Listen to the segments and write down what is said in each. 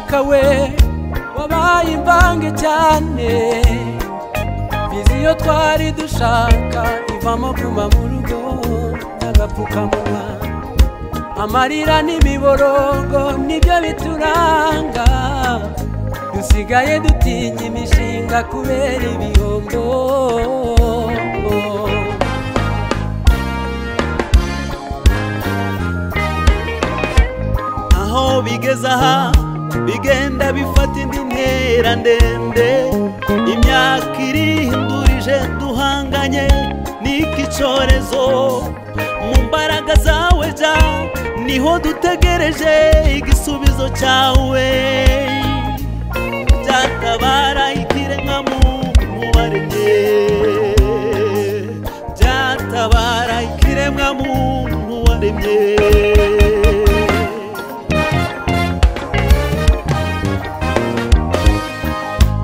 umwaka we wabaye imvange cyane viziyo twari dushaka ivamo guma mu rugo n'agapfukamunwa amarira n'imiborogo nibyo bituranga dusigaye dutinya imishinga kubera ibihombo aho bigeze aha bigenda bifata indi ntera ndende imyaka irihindurije duhanganye n'iki cyorezo mu mbaraga zawe ja niho dutegereje igisubizo cyawe byatabara ikiremwa muntu waremye byatabara ikiremwa muntu waremye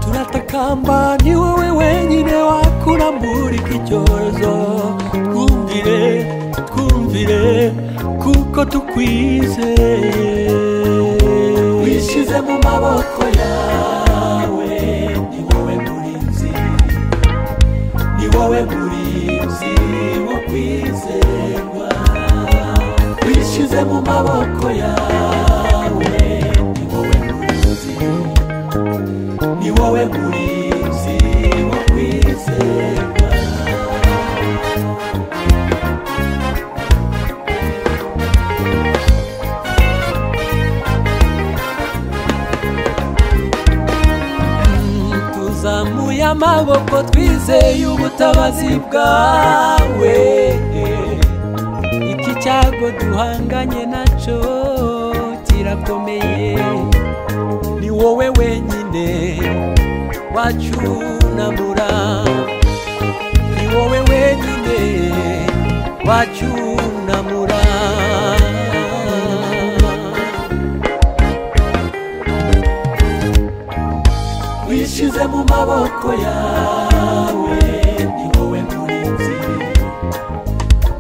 turatakamba ni wowe wenyine wakurambura iki cyorezo twumvire kuko tukwizeye wishyize mu maboko yawe ni wowe murinzi wo kwizerwa wishyize mu maboko yawe ni wowe murinzi wo kwizerwa tuzamuye amaboko twizeye ubutabazi bwawe iki cyago duhanganye nacyo kirakomeye ni wowe wenyine wacunamura ni wowe wenyine wacunamura wishyize mu maboko yawe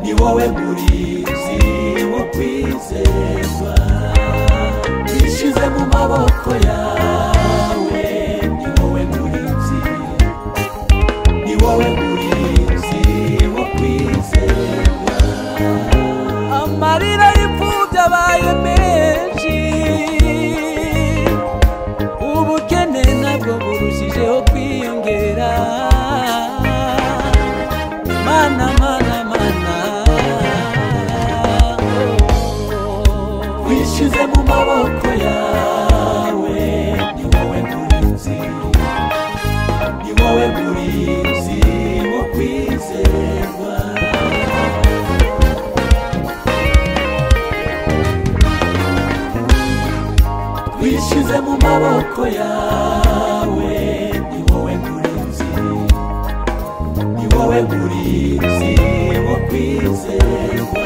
ni wowe murinzi wo kwizerwa wishyize mu maboko yawe ni wowe murinzi wo kwizerwa amarira y'imfubyi abaye menshi ubukene nabwo burushijeho kwiyongera mana wishyize mu maboko yawe ni wowe murinzi wo kwizerwa wishyize mu maboko yawe ni wowe murinzi wo kwizerwa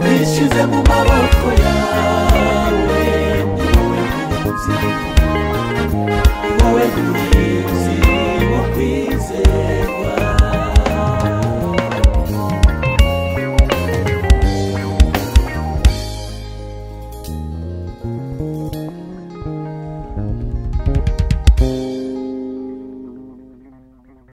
wishyize mu maboko yawe ni wowe murinzi wo kwizerwa